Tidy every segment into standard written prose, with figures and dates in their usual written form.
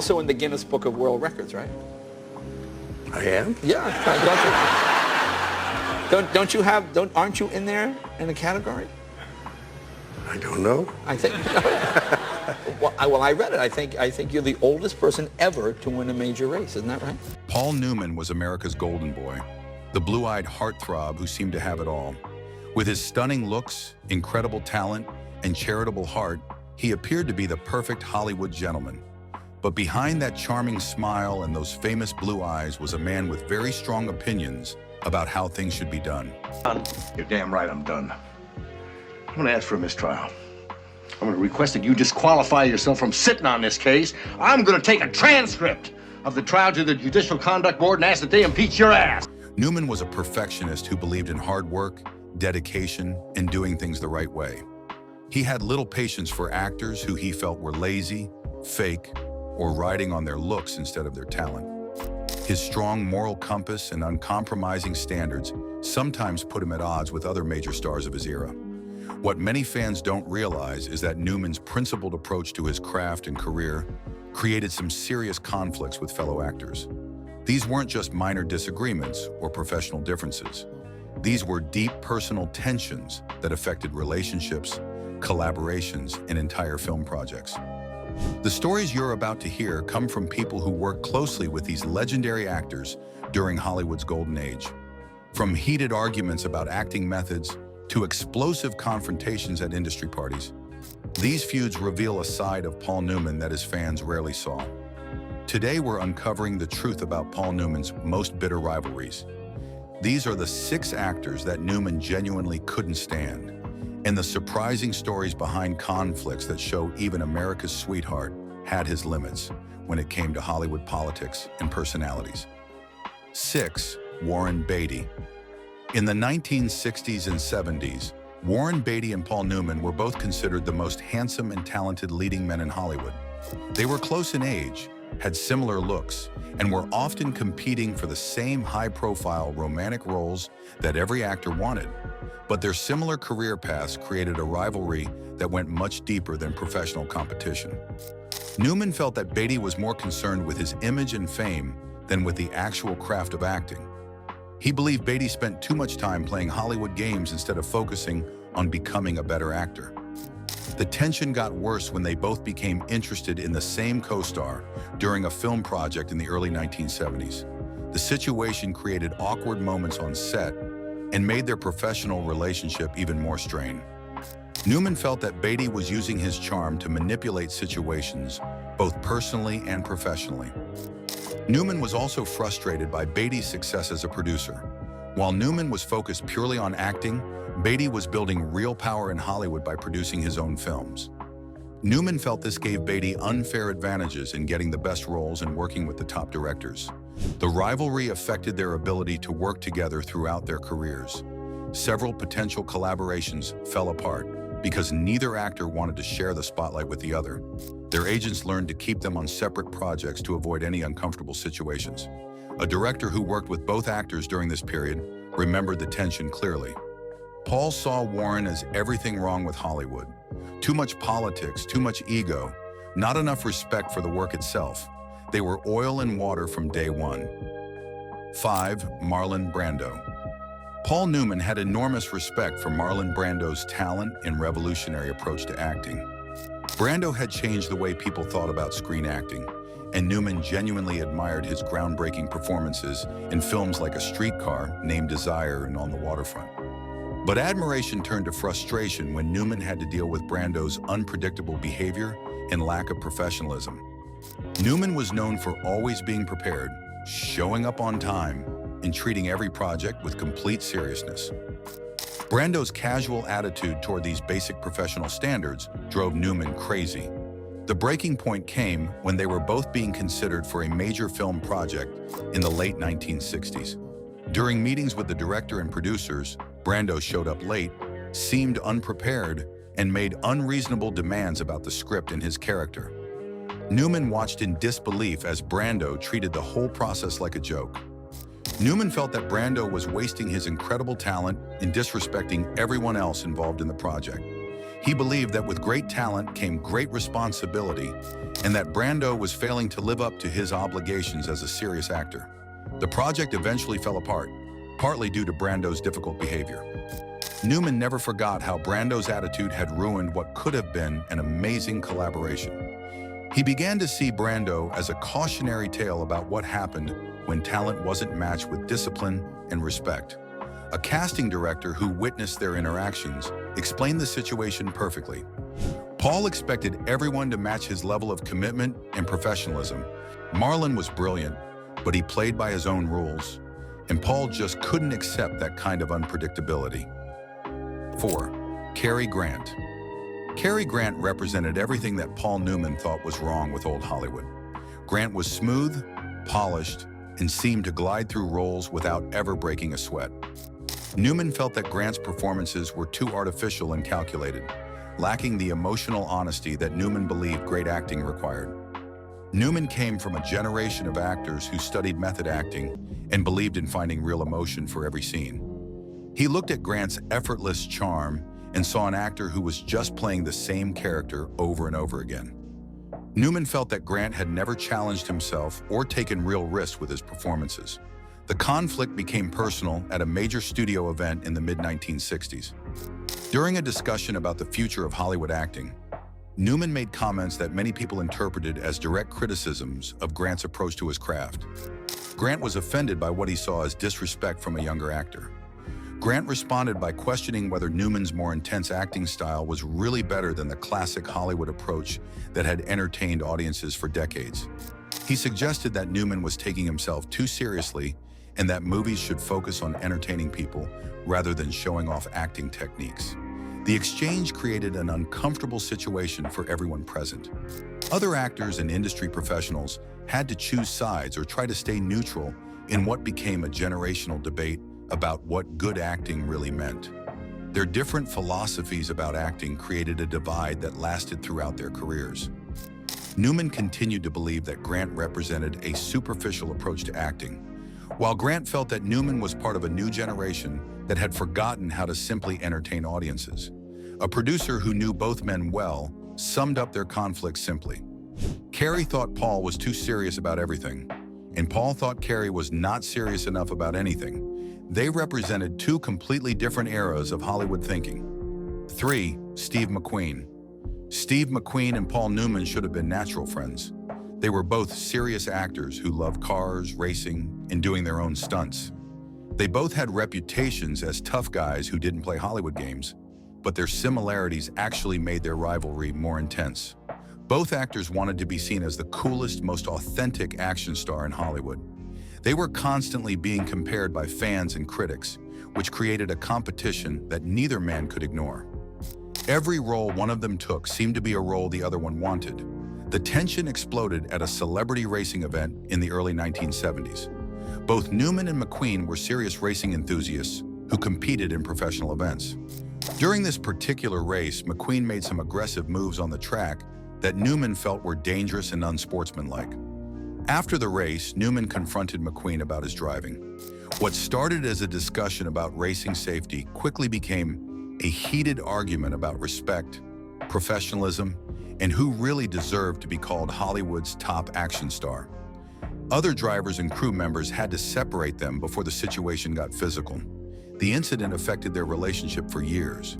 also in the Guinness Book of World Records, right? I am? Yeah. Aren't you in there in a category? I don't know. I think. Well, I read it. I think you're the oldest person ever to win a major race. Isn't that right? Paul Newman was America's golden boy, the blue-eyed heartthrob who seemed to have it all. With his stunning looks, incredible talent, and charitable heart, he appeared to be the perfect Hollywood gentleman. But behind that charming smile and those famous blue eyes was a man with very strong opinions about how things should be done. You're damn right I'm done. I'm gonna ask for a mistrial. I'm gonna request that you disqualify yourself from sitting on this case. I'm gonna take a transcript of the trial to the Judicial Conduct Board and ask that they impeach your ass. Newman was a perfectionist who believed in hard work, dedication, and doing things the right way. He had little patience for actors who he felt were lazy, fake, or riding on their looks instead of their talent. His strong moral compass and uncompromising standards sometimes put him at odds with other major stars of his era. What many fans don't realize is that Newman's principled approach to his craft and career created some serious conflicts with fellow actors. These weren't just minor disagreements or professional differences. These were deep personal tensions that affected relationships, collaborations, and entire film projects. The stories you're about to hear come from people who worked closely with these legendary actors during Hollywood's golden age. From heated arguments about acting methods to explosive confrontations at industry parties, these feuds reveal a side of Paul Newman that his fans rarely saw. Today, we're uncovering the truth about Paul Newman's most bitter rivalries. These are the 6 actors that Newman genuinely couldn't stand, and the surprising stories behind conflicts that show even America's sweetheart had his limits when it came to Hollywood politics and personalities. 6. Warren Beatty. In the 1960s and 70s, Warren Beatty and Paul Newman were both considered the most handsome and talented leading men in Hollywood. They were close in age, had similar looks, and were often competing for the same high-profile romantic roles that every actor wanted. But their similar career paths created a rivalry that went much deeper than professional competition. Newman felt that Beatty was more concerned with his image and fame than with the actual craft of acting. He believed Beatty spent too much time playing Hollywood games instead of focusing on becoming a better actor. The tension got worse when they both became interested in the same co-star during a film project in the early 1970s. The situation created awkward moments on set and made their professional relationship even more strained. Newman felt that Beatty was using his charm to manipulate situations, both personally and professionally. Newman was also frustrated by Beatty's success as a producer. While Newman was focused purely on acting, Beatty was building real power in Hollywood by producing his own films. Newman felt this gave Beatty unfair advantages in getting the best roles and working with the top directors. The rivalry affected their ability to work together throughout their careers. Several potential collaborations fell apart because neither actor wanted to share the spotlight with the other. Their agents learned to keep them on separate projects to avoid any uncomfortable situations. A director who worked with both actors during this period remembered the tension clearly. Paul saw Warren as everything wrong with Hollywood. Too much politics, too much ego, not enough respect for the work itself. They were oil and water from day one. 5. Marlon Brando. Paul Newman had enormous respect for Marlon Brando's talent and revolutionary approach to acting. Brando had changed the way people thought about screen acting, and Newman genuinely admired his groundbreaking performances in films like A Streetcar Named Desire and On the Waterfront. But admiration turned to frustration when Newman had to deal with Brando's unpredictable behavior and lack of professionalism. Newman was known for always being prepared, showing up on time, and treating every project with complete seriousness. Brando's casual attitude toward these basic professional standards drove Newman crazy. The breaking point came when they were both being considered for a major film project in the late 1960s. During meetings with the director and producers, Brando showed up late, seemed unprepared, and made unreasonable demands about the script and his character. Newman watched in disbelief as Brando treated the whole process like a joke. Newman felt that Brando was wasting his incredible talent and disrespecting everyone else involved in the project. He believed that with great talent came great responsibility, and that Brando was failing to live up to his obligations as a serious actor. The project eventually fell apart, partly due to Brando's difficult behavior. Newman never forgot how Brando's attitude had ruined what could have been an amazing collaboration. He began to see Brando as a cautionary tale about what happened when talent wasn't matched with discipline and respect. A casting director who witnessed their interactions explained the situation perfectly. Paul expected everyone to match his level of commitment and professionalism. Marlon was brilliant, but he played by his own rules, and Paul just couldn't accept that kind of unpredictability. 4. Cary Grant. Cary Grant represented everything that Paul Newman thought was wrong with old Hollywood. Grant was smooth, polished, and seemed to glide through roles without ever breaking a sweat. Newman felt that Grant's performances were too artificial and calculated, lacking the emotional honesty that Newman believed great acting required. Newman came from a generation of actors who studied method acting and believed in finding real emotion for every scene. He looked at Grant's effortless charm and saw an actor who was just playing the same character over and over again. Newman felt that Grant had never challenged himself or taken real risks with his performances. The conflict became personal at a major studio event in the mid-1960s. During a discussion about the future of Hollywood acting, Newman made comments that many people interpreted as direct criticisms of Grant's approach to his craft. Grant was offended by what he saw as disrespect from a younger actor. Grant responded by questioning whether Newman's more intense acting style was really better than the classic Hollywood approach that had entertained audiences for decades. He suggested that Newman was taking himself too seriously and that movies should focus on entertaining people rather than showing off acting techniques. The exchange created an uncomfortable situation for everyone present. Other actors and industry professionals had to choose sides or try to stay neutral in what became a generational debate about what good acting really meant. Their different philosophies about acting created a divide that lasted throughout their careers. Newman continued to believe that Grant represented a superficial approach to acting, while Grant felt that Newman was part of a new generation that had forgotten how to simply entertain audiences. A producer who knew both men well summed up their conflict simply. Cary thought Paul was too serious about everything, and Paul thought Cary was not serious enough about anything. They represented two completely different eras of Hollywood thinking. 3. Steve McQueen. Steve McQueen and Paul Newman should have been natural friends. They were both serious actors who loved cars, racing, and doing their own stunts. They both had reputations as tough guys who didn't play Hollywood games, but their similarities actually made their rivalry more intense. Both actors wanted to be seen as the coolest, most authentic action star in Hollywood. They were constantly being compared by fans and critics, which created a competition that neither man could ignore. Every role one of them took seemed to be a role the other one wanted. The tension exploded at a celebrity racing event in the early 1970s. Both Newman and McQueen were serious racing enthusiasts who competed in professional events. During this particular race, McQueen made some aggressive moves on the track that Newman felt were dangerous and unsportsmanlike. After the race, Newman confronted McQueen about his driving. What started as a discussion about racing safety quickly became a heated argument about respect, professionalism, and who really deserved to be called Hollywood's top action star. Other drivers and crew members had to separate them before the situation got physical. The incident affected their relationship for years.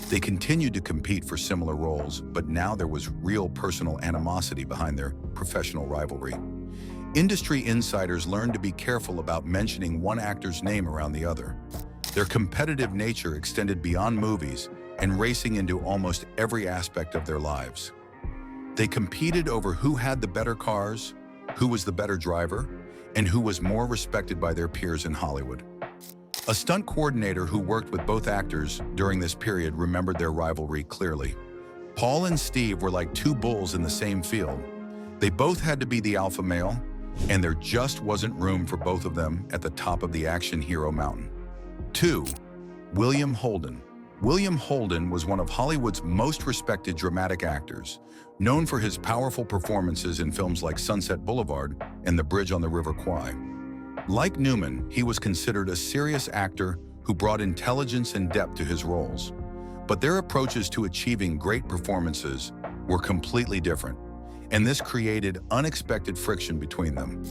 They continued to compete for similar roles, but now there was real personal animosity behind their professional rivalry. Industry insiders learned to be careful about mentioning one actor's name around the other. Their competitive nature extended beyond movies and racing into almost every aspect of their lives. They competed over who had the better cars, who was the better driver, and who was more respected by their peers in Hollywood. A stunt coordinator who worked with both actors during this period remembered their rivalry clearly. Paul and Steve were like two bulls in the same field. They both had to be the alpha male, and there just wasn't room for both of them at the top of the action hero mountain. 2. William Holden. William Holden was one of Hollywood's most respected dramatic actors, known for his powerful performances in films like Sunset Boulevard and The Bridge on the River Kwai. Like Newman, he was considered a serious actor who brought intelligence and depth to his roles. But their approaches to achieving great performances were completely different, and this created unexpected friction between them.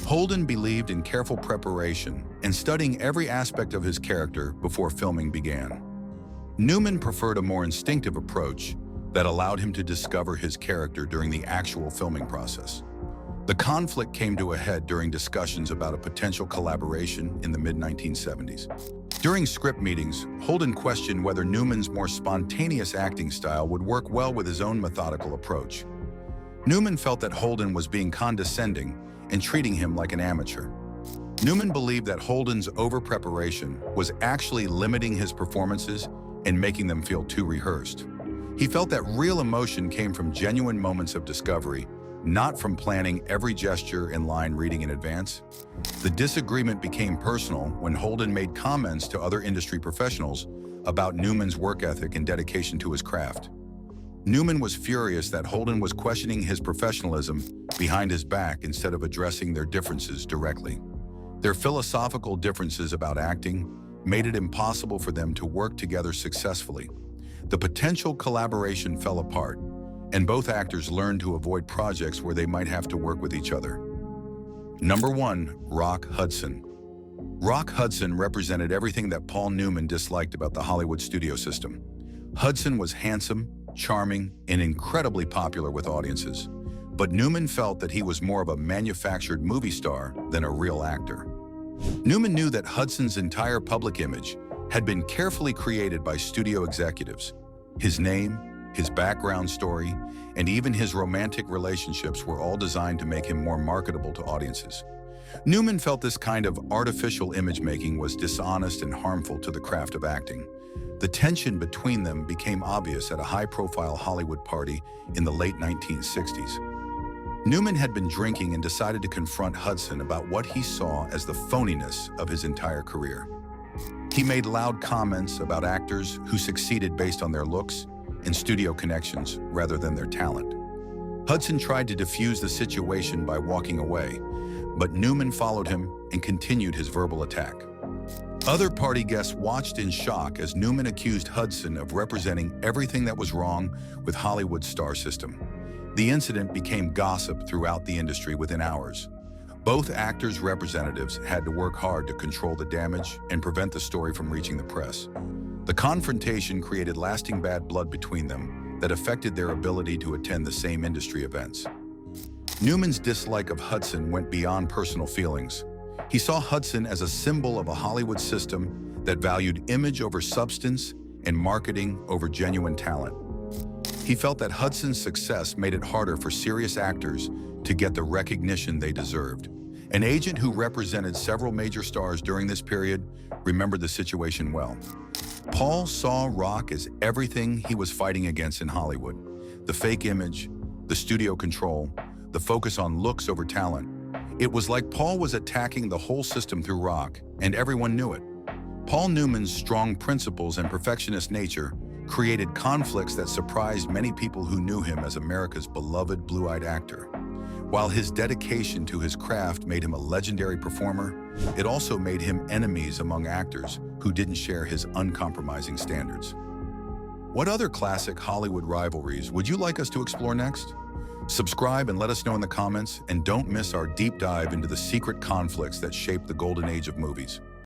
Holden believed in careful preparation and studying every aspect of his character before filming began. Newman preferred a more instinctive approach that allowed him to discover his character during the actual filming process. The conflict came to a head during discussions about a potential collaboration in the mid-1970s. During script meetings, Holden questioned whether Newman's more spontaneous acting style would work well with his own methodical approach. Newman felt that Holden was being condescending and treating him like an amateur. Newman believed that Holden's over-preparation was actually limiting his performances and making them feel too rehearsed. He felt that real emotion came from genuine moments of discovery, not from planning every gesture and line reading in advance. The disagreement became personal when Holden made comments to other industry professionals about Newman's work ethic and dedication to his craft. Newman was furious that Holden was questioning his professionalism behind his back instead of addressing their differences directly. Their philosophical differences about acting made it impossible for them to work together successfully. The potential collaboration fell apart, and both actors learned to avoid projects where they might have to work with each other. Number 1, Rock Hudson. Rock Hudson represented everything that Paul Newman disliked about the Hollywood studio system. Hudson was handsome, charming, and incredibly popular with audiences, but Newman felt that he was more of a manufactured movie star than a real actor. Newman knew that Hudson's entire public image had been carefully created by studio executives. His name, his background story, and even his romantic relationships were all designed to make him more marketable to audiences. Newman felt this kind of artificial image-making was dishonest and harmful to the craft of acting. The tension between them became obvious at a high-profile Hollywood party in the late 1960s. Newman had been drinking and decided to confront Hudson about what he saw as the phoniness of his entire career. He made loud comments about actors who succeeded based on their looks and studio connections rather than their talent. Hudson tried to defuse the situation by walking away, but Newman followed him and continued his verbal attack. Other party guests watched in shock as Newman accused Hudson of representing everything that was wrong with Hollywood's star system. The incident became gossip throughout the industry within hours. Both actors' representatives had to work hard to control the damage and prevent the story from reaching the press. The confrontation created lasting bad blood between them that affected their ability to attend the same industry events. Newman's dislike of Hudson went beyond personal feelings. He saw Hudson as a symbol of a Hollywood system that valued image over substance and marketing over genuine talent. He felt that Hudson's success made it harder for serious actors to get the recognition they deserved. An agent who represented several major stars during this period remembered the situation well. Paul saw Rock as everything he was fighting against in Hollywood: the fake image, the studio control, the focus on looks over talent. It was like Paul was attacking the whole system through Rock, and everyone knew it. Paul Newman's strong principles and perfectionist nature created conflicts that surprised many people who knew him as America's beloved blue-eyed actor. While his dedication to his craft made him a legendary performer, it also made him enemies among actors who didn't share his uncompromising standards. What other classic Hollywood rivalries would you like us to explore next? Subscribe and let us know in the comments, and don't miss our deep dive into the secret conflicts that shaped the golden age of movies.